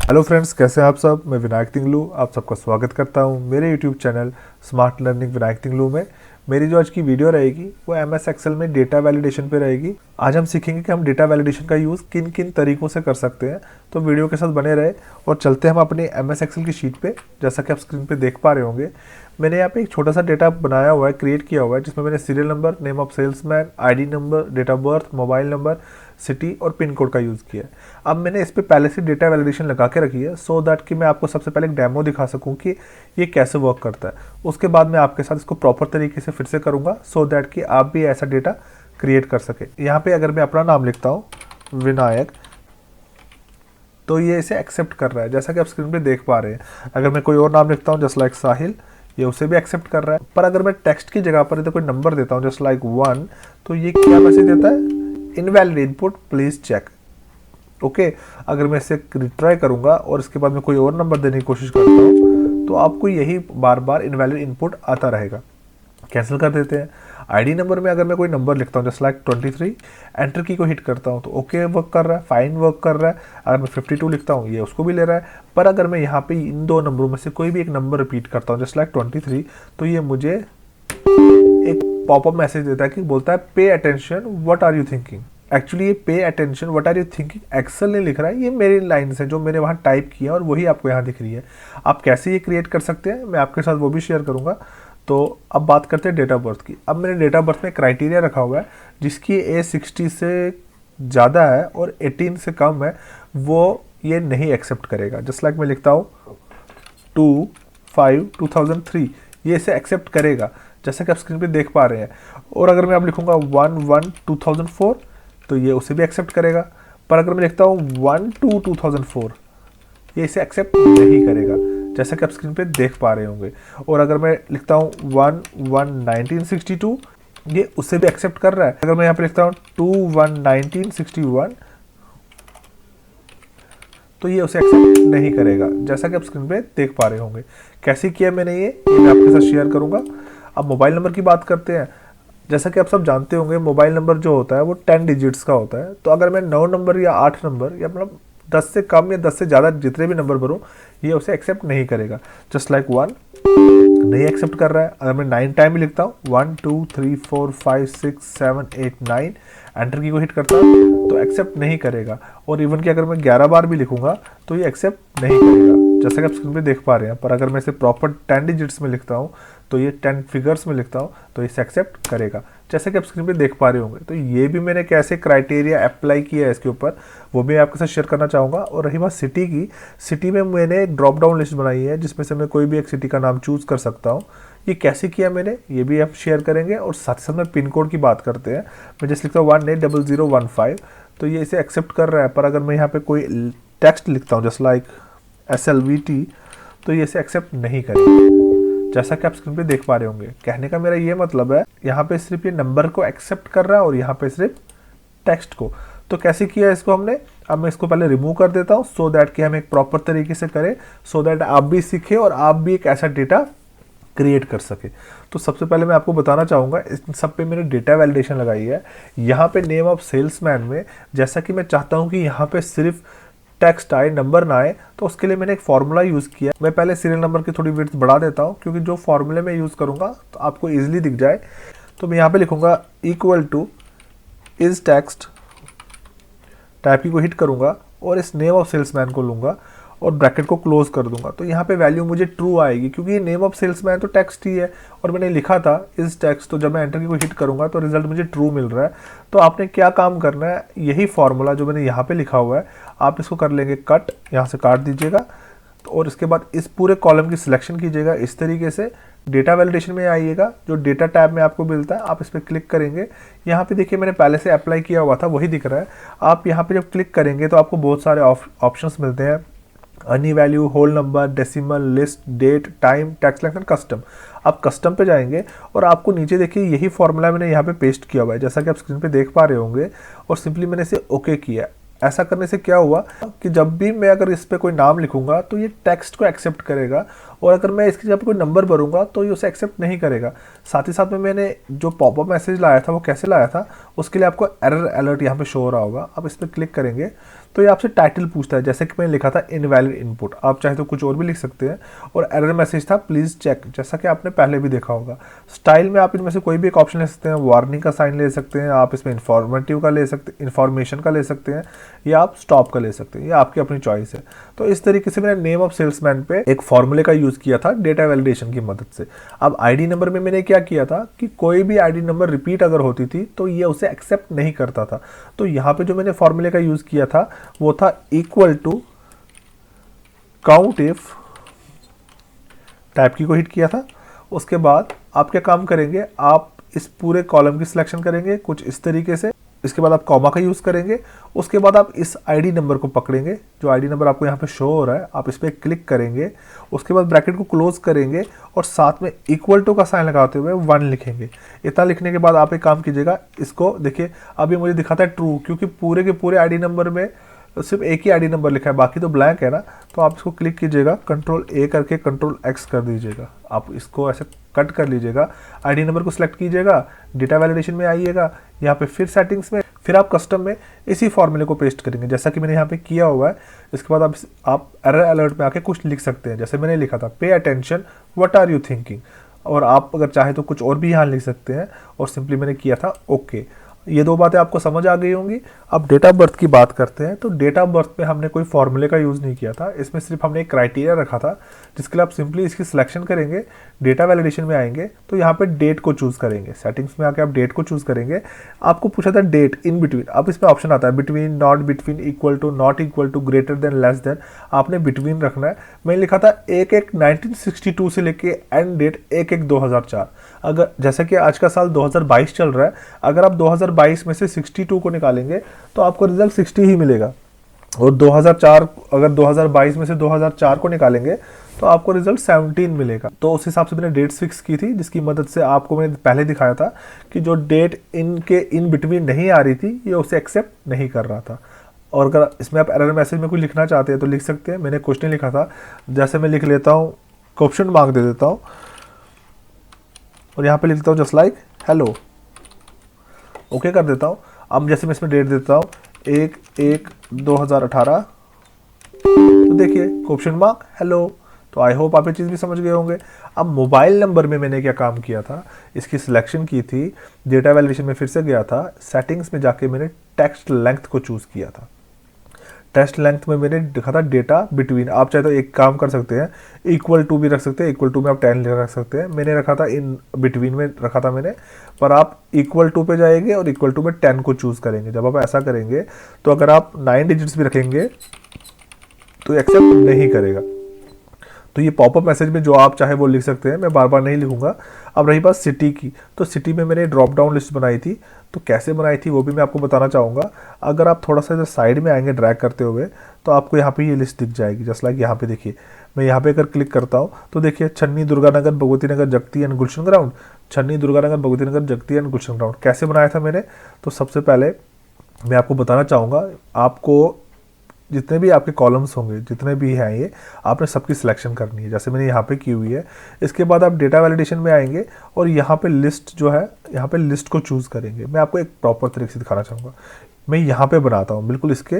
Hello friends, कैसे हैं आप सब। मैं विनायक तिंगलू आप सबका स्वागत करता हूं मेरे YouTube channel smart learning Vinayak Tinglu में। मेरी जो आज की वीडियो रहेगी वो एमएस एक्सेल में डेटा वैलिडेशन पे रहेगी। आज हम सीखेंगे कि हम डेटा वैलिडेशन का यूज़ किन किन तरीकों से कर सकते हैं। तो वीडियो के साथ बने रहे और चलते हैं हम अपने एमएस एक्सेल की शीट पे। जैसा कि आप स्क्रीन पे देख पा रहे होंगे, मैंने यहाँ पे एक छोटा सा डेटा बनाया हुआ है, क्रिएट किया हुआ है, जिसमें मैंने serial number, name of salesman, ID number, date of birth, mobile number, city और पिन कोड का यूज़ किया है। अब मैंने इस पर पहले से डेटा वैलिडेशन लगा के रखी है सो दैट कि मैं आपको सबसे पहले एक डेमो दिखा सकूं कि ये कैसे वर्क करता है। उसके बाद मैं आपके साथ इसको प्रॉपर तरीके से फिर से करूंगा सो दैट कि आप भी ऐसा डेटा क्रिएट कर सके। यहाँ पे अगर मैं अपना नाम लिखता हूँ विनायक, तो ये इसे एक्सेप्ट कर रहा है, जैसा कि आप स्क्रीन पे देख पा रहे हैं। अगर मैं कोई और नाम लिखता हूँ जस्ट लाइक साहिल, ये उसे भी एक्सेप्ट कर रहा है। पर अगर मैं टेक्स्ट की जगह पर इधर कोई नंबर देता हूँ जस्ट लाइक 1, तो ये क्या मैसेज देता है, invalid input please check. Okay, अगर मैं इसे रिट्राई करूंगा और इसके बाद मैं कोई और नंबर देने की कोशिश करता हूँ तो आपको यही बार बार इनवैलिड इनपुट आता रहेगा। कैंसिल कर देते हैं। आईडी नंबर में अगर मैं कोई नंबर लिखता हूँ जस्ट लाइक 23, एंटर की को हिट करता हूँ तो ओके वर्क कर रहा है, फाइन वर्क कर रहा है। अगर मैं 52 लिखता हूँ ये उसको भी ले रहा है। पर अगर मैं यहाँ पे इन दो नंबरों में से कोई भी एक नंबर रिपीट करता हूँ जस्ट लाइक 23, तो ये मुझे एक पॉपअप मैसेज देता है कि बोलता है pay attention what are you thinking. Actually ये pay attention what are you thinking Excel ने लिख रहा है, ये मेरी लाइन्स है जो मैंने वहाँ टाइप किया और वही आपको यहाँ दिख रही है। आप कैसे ये क्रिएट कर सकते हैं मैं आपके साथ वो भी शेयर करूँगा। तो अब बात करते हैं डेट ऑफ बर्थ की। अब मैंने डेट ऑफ बर्थ में क्राइटेरिया रखा हुआ है, जिसकी एज 60 से ज़्यादा है और 18 से कम है वो ये नहीं एक्सेप्ट करेगा। जस्ट लाइक मैं लिखता हूँ 2/5/2003, ये इसे एक्सेप्ट करेगा जैसा कि आप स्क्रीन पे देख पा रहे हैं। और अगर मैं अब लिखूंगा 1/1/2004, तो ये उसे भी एक्सेप्ट करेगा। पर अगर मैं लिखता हूँ 1/2/2004, ये इसे एक्सेप्ट नहीं करेगा जैसा कि आप स्क्रीन पे देख पा रहे होंगे। और अगर मैं लिखता हूँ 1/1/1962, ये उसे भी एक्सेप्ट कर रहा है। अगर मैं यहाँ पे लिखता हूँ 2/1/1961, तो ये उसे एक्सेप्ट नहीं करेगा जैसा कि आप स्क्रीन पे देख पा रहे होंगे। कैसे किया मैंने ये मैं आपके साथ शेयर करूंगा। अब मोबाइल नंबर की बात करते हैं। जैसा कि आप सब जानते होंगे मोबाइल नंबर जो होता है वो 10 डिजिट्स का होता है। तो अगर मैं 9 नंबर या 8 नंबर या मतलब 10 से कम या 10 से ज़्यादा जितने भी नंबर भरूँ, ये उसे एक्सेप्ट नहीं करेगा। जस्ट लाइक 1 नहीं एक्सेप्ट कर रहा है। अगर मैं 9 टाइम भी लिखता हूँ 1 2 3 4 5 6 7 8 9, एंटर की को हिट करता हूँ तो एक्सेप्ट नहीं करेगा। और इवन कि अगर मैं 11 बार भी लिखूंगा तो ये एक्सेप्ट नहीं करेगा जैसा कि आप स्क्रीन पे देख पा रहे हैं। पर अगर मैं इसे प्रॉपर 10 डिजिट्स में लिखता हूँ, तो ये 10 फिगर्स में लिखता हूँ, तो इसे एक्सेप्ट करेगा जैसे कि आप स्क्रीन पे देख पा रहे होंगे। तो ये भी मैंने कैसे क्राइटेरिया अप्लाई किया है इसके ऊपर, वो भी आपके साथ शेयर करना चाहूँगा। और रही बात सिटी की, सिटी में मैंने एक ड्रॉप डाउन लिस्ट बनाई है जिसमें से मैं कोई भी एक सिटी का नाम चूज़ कर सकता हूँ। ये कैसे किया मैंने ये भी आप शेयर करेंगे। और साथ साथ में पिन कोड की बात करते हैं। मैं जैसे लिखता हूँ 180015, तो ये इसे एक्सेप्ट कर रहा है। पर अगर मैं यहाँ पे कोई टेक्स्ट लिखता हूँ जस्ट लाइक SLVT, तो ये इसे एक्सेप्ट नहीं करेगा जैसा कि आप स्क्रीन पे देख पा रहे होंगे। कहने का मेरा ये मतलब है, यहाँ पे सिर्फ ये नंबर को एक्सेप्ट कर रहा है और यहाँ पे सिर्फ टेक्स्ट को। तो कैसे किया इसको हमने, अब मैं इसको पहले रिमूव कर देता हूँ सो दैट कि हम एक प्रॉपर तरीके से करें, सो दैट आप भी सीखें और आप भी एक ऐसा डेटा क्रिएट कर सके। तो सबसे पहले मैं आपको बताना चाहूँगा, इन सब पे मैंने डेटा वैलिडेशन लगाई है। यहाँ पे नेम ऑफ सेल्समैन में जैसा कि मैं चाहता हूँ कि यहाँ पे सिर्फ टेक्स्ट आए, नंबर ना आए, तो उसके लिए मैंने एक फार्मूला यूज़ किया। मैं पहले सीरियल नंबर की थोड़ी विड्थ बढ़ा देता हूँ क्योंकि जो फार्मूले में यूज़ करूँगा तो आपको ईजिली दिख जाए। तो मैं यहाँ पे लिखूँगा equal two is text, type key को हिट करूँगा और इस नेम ऑफ सेल्समैन को लूँगा और ब्रैकेट को क्लोज कर दूंगा। तो यहाँ पे वैल्यू मुझे ट्रू आएगी क्योंकि ये नेम ऑफ सेल्समैन तो टेक्स्ट ही है और मैंने लिखा था इस टेक्स्ट। तो जब मैं एंटर की को हिट करूंगा तो रिजल्ट मुझे ट्रू मिल रहा है। तो आपने क्या काम करना है, यही फॉर्मूला जो मैंने यहाँ पे लिखा हुआ है आप इसको कर लेंगे कट, यहाँ से काट दीजिएगा। और इसके बाद इस पूरे कॉलम की सिलेक्शन कीजिएगा इस तरीके से। डेटा वैलिडेशन में आइएगा, जो डेटा टैब में आपको मिलता है आप इस पर क्लिक करेंगे। यहाँ पे देखिए मैंने पहले से अप्लाई किया हुआ था वही दिख रहा है। आप यहाँ पे जब क्लिक करेंगे तो आपको बहुत सारे ऑप्शंस मिलते हैं, any value, whole number, decimal, list, date, time, text selection, custom. आप कस्टम पे जाएंगे और आपको नीचे देखिए यही फॉर्मूला मैंने यहाँ पे पेस्ट किया हुआ है जैसा कि आप स्क्रीन पे देख पा रहे होंगे। और सिंपली मैंने इसे ओके किया। ऐसा करने से क्या हुआ कि जब भी मैं अगर इस पे कोई नाम लिखूंगा तो ये टेक्स्ट को एक्सेप्ट करेगा और अगर मैं इसकी जगह पे कोई नंबर भरूंगा तो ये उसे एक्सेप्ट नहीं करेगा। साथ ही साथ में मैंने जो पॉपअप मैसेज लाया था वो कैसे लाया था, उसके लिए आपको एरर अलर्ट यहाँ पे शो हो रहा होगा। आप इस पर क्लिक करेंगे तो ये आपसे टाइटल पूछता है, जैसे कि मैंने लिखा था इनवैलिड इनपुट, आप चाहे तो कुछ और भी लिख सकते हैं। और एरर मैसेज था प्लीज़ चेक, जैसा कि आपने पहले भी देखा होगा। स्टाइल में आप इनमें से कोई भी एक ऑप्शन ले सकते हैं, वार्निंग का साइन ले सकते हैं, आप इसमें इन्फॉर्मेटिव का ले सकते, इन्फॉर्मेशन का ले सकते हैं, या आप स्टॉप का ले सकते हैं, ये आपकी अपनी चॉइस है। तो इस तरीके से मैंने नेम ऑफ सेल्समैन पे एक फॉर्मूले का यूज़ किया था डेटा वैलिडेशन की मदद से। अब आईडी नंबर में मैंने क्या किया था कि कोई भी आईडी नंबर रिपीट अगर होती थी तो ये उसे एक्सेप्ट नहीं करता था। तो यहाँ पे जो मैंने फॉर्मूले का यूज़ किया था वो था equal to count if, type key को हिट किया था। उसके बाद आप क्या काम करेंगे, आप इस पूरे कॉलम की सिलेक्शन करेंगे कुछ इस तरीके से। इसके बाद आप कॉमा का यूज़ करेंगे। उसके बाद आप इस आईडी नंबर को पकड़ेंगे, जो आईडी नंबर आपको यहाँ पे शो हो रहा है, आप इस पर क्लिक करेंगे। उसके बाद ब्रैकेट को क्लोज करेंगे और साथ में इक्वल टू का साइन लगाते हुए 1 लिखेंगे। इतना लिखने के बाद आप एक काम कीजिएगा, इसको देखिए अभी मुझे दिखाता है ट्रू, क्योंकि पूरे के पूरे आईडी नंबर में सिर्फ एक ही आईडी नंबर लिखा है, बाकी तो ब्लैंक है ना। तो आप इसको क्लिक कीजिएगा, कंट्रोल ए करके कंट्रोल एक्स कर दीजिएगा, आप इसको ऐसे कट कर लीजिएगा। आईडी नंबर को सिलेक्ट कीजिएगा, डेटा वैलिडेशन में आइएगा, यहाँ पे फिर सेटिंग्स में, फिर आप कस्टम में इसी फॉर्मूले को पेस्ट करेंगे जैसा कि मैंने यहाँ पे किया हुआ है। इसके बाद आप एरर अलर्ट में आके कुछ लिख सकते हैं, जैसे मैंने लिखा था pay attention what are you thinking, और आप अगर चाहे तो कुछ और भी यहाँ लिख सकते हैं। और सिंपली मैंने किया था ओके। ये 2 बातें आपको समझ आ गई होंगी। अब डेट ऑफ बर्थ की बात करते हैं। तो डेट ऑफ बर्थ में हमने कोई फॉर्मूले का यूज़ नहीं किया था, इसमें सिर्फ हमने एक क्राइटेरिया रखा था जिसके लिए आप सिंपली इसकी सिलेक्शन करेंगे, डेटा वैलिडेशन में आएंगे तो यहाँ पे डेट को चूज़ करेंगे, सेटिंग्स में आके आप डेट को चूज़ करेंगे। आपको पूछा था डेट इन बिटवीन, अब इसमें ऑप्शन आता है between, not between, equal to, not equal to, greater than, less than, आपने बिटवीन रखना है। मैंने लिखा था 1/1/1962 से लेके एंड डेट 1/1/2004। अगर जैसे कि आज का साल 2022 चल रहा है, अगर आप 2022 में से 62 को निकालेंगे तो आपको रिजल्ट 60 ही मिलेगा। और 2004 अगर 2022 में से 2004 को निकालेंगे तो आपको रिजल्ट 17 मिलेगा। तो उस हिसाब से मैंने डेट्स फिक्स की थी, जिसकी मदद से आपको मैंने पहले दिखाया था कि जो डेट इनके इन बिटवीन नहीं आ रही थी ये उसे एक्सेप्ट नहीं कर रहा था। और अगर इसमें आप एरर मैसेज में कुछ लिखना चाहते हैं तो लिख सकते हैं। मैंने क्वेश्चन लिखा था, जैसे मैं लिख लेता हूँ, क्वेश्चन मार्क दे देता हूँ और यहाँ पे लिखता हूँ जस्ट लाइक हेलो, ओके कर देता हूँ। अब जैसे मैं इसमें डेट देता हूँ 1/1/2018, तो देखिए क्वेश्चन मार्क हेलो। तो आई होप आप ये चीज़ भी समझ गए होंगे। अब मोबाइल नंबर में मैंने क्या काम किया था, इसकी सिलेक्शन की थी, डेटा वैलिडेशन में फिर से गया था, सेटिंग्स में जाके मैंने टेक्स्ट लेंथ को चूज़ किया था। टेक्स्ट लेंथ में मैंने लिखा था डेटा बिटवीन, आप चाहे तो एक काम कर सकते हैं, इक्वल टू भी रख सकते हैं, इक्वल टू में आप 10 रख सकते हैं। मैंने रखा था इन बिटवीन में रखा था मैंने, पर आप इक्वल टू पे जाएंगे और इक्वल टू में 10 को चूज़ करेंगे। जब आप ऐसा करेंगे तो अगर आप 9 डिजिट्स भी रखेंगे तो एक्सेप्ट नहीं करेगा। तो ये पॉपअप मैसेज में जो आप चाहे वो लिख सकते हैं, मैं बार बार नहीं लिखूंगा। अब रही बात सिटी की, तो सिटी में मैंने ड्रॉप डाउन लिस्ट बनाई थी, तो कैसे बनाई थी वो भी मैं आपको बताना चाहूँगा। अगर आप थोड़ा सा इधर साइड में आएंगे ड्रैग करते हुए तो आपको यहाँ पे ये लिस्ट दिख जाएगी, जस्ट लाइक यहाँ पे देखिए। मैं यहाँ पे अगर क्लिक करता हूँ तो देखिए छन्नी, दुर्गानगर, भगवती नगर, जगती एंड गुलशन ग्राउंड, छन्नी, दुर्गानगर, भगवती नगर, जगती एंड गुलशन ग्राउंड। कैसे बनाया था मैंने, तो सबसे पहले मैं आपको बताना चाहूँगा, आपको जितने भी आपके कॉलम्स होंगे, जितने भी हैं ये, आपने सबकी सिलेक्शन करनी है, जैसे मैंने यहाँ पे की हुई है। इसके बाद आप डेटा वैलिडेशन में आएंगे और यहाँ पे लिस्ट जो है, यहाँ पे लिस्ट को चूज़ करेंगे। मैं आपको एक प्रॉपर तरीके से दिखाना चाहूँगा। मैं यहाँ पे बनाता हूँ बिल्कुल इसके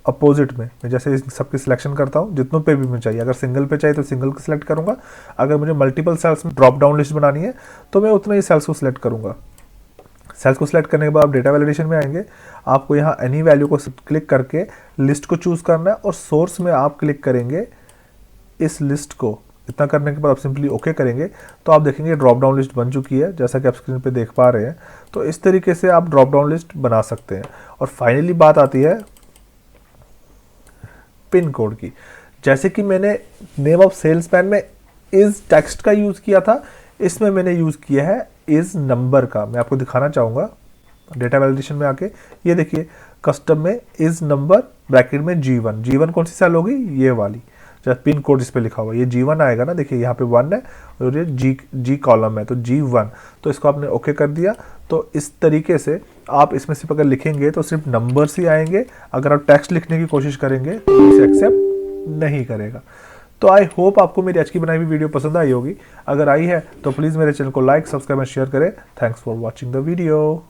अपोजिट में, मैं जैसे इस सबकी सिलेक्शन करता हूँ, जितनों पे भी मुझे चाहिए। अगर सिंगल पे चाहिए तो सिंगल को सिलेक्ट करूँगा, अगर मुझे मल्टीपल सेल्स में ड्रॉप डाउन लिस्ट बनानी है तो मैं उतना ही सेल्स को सिलेक्ट करूँगा। सेल्स को सिलेक्ट करने के बाद आप डेटा वैलिडेशन में आएंगे, आपको यहाँ एनी वैल्यू को क्लिक करके लिस्ट को चूज़ करना है और सोर्स में आप क्लिक करेंगे इस लिस्ट को। इतना करने के बाद आप सिंपली ओके करेंगे तो आप देखेंगे ड्रॉप डाउन लिस्ट बन चुकी है, जैसा कि आप स्क्रीन पे देख पा रहे हैं। तो इस तरीके से आप ड्रॉप डाउन लिस्ट बना सकते हैं। और फाइनली बात आती है पिन कोड की। जैसे कि मैंने नेम ऑफ सेल्समैन में इस टेक्स्ट का यूज़ किया था, इसमें मैंने यूज़ किया है इस नंबर का। मैं आपको दिखाना चाहूँगा डेटा वैलिडेशन में आके, ये देखिए कस्टम में इस नंबर ब्रैकेट में G1, G1 कौन सी सेल होगी, ये वाली, जब पिन कोड इस पे लिखा हुआ है ये G1 आएगा ना, देखिए यहाँ पे 1 है और ये G कॉलम है तो G1, तो इसको आपने ओके कर दिया। तो इस तरीके से आप इसमें सिर्फ अगर लिखेंगे तो सिर्फ नंबर्स ही आएंगे, अगर आप टेक्स्ट लिखने की कोशिश करेंगे तो इसे एक्सेप्ट नहीं करेगा। तो आई होप आपको मेरी आज की बनाई हुई वीडियो पसंद आई होगी। अगर आई है तो प्लीज़ मेरे चैनल को लाइक, सब्सक्राइब एंड शेयर करें। Thanks for watching the video.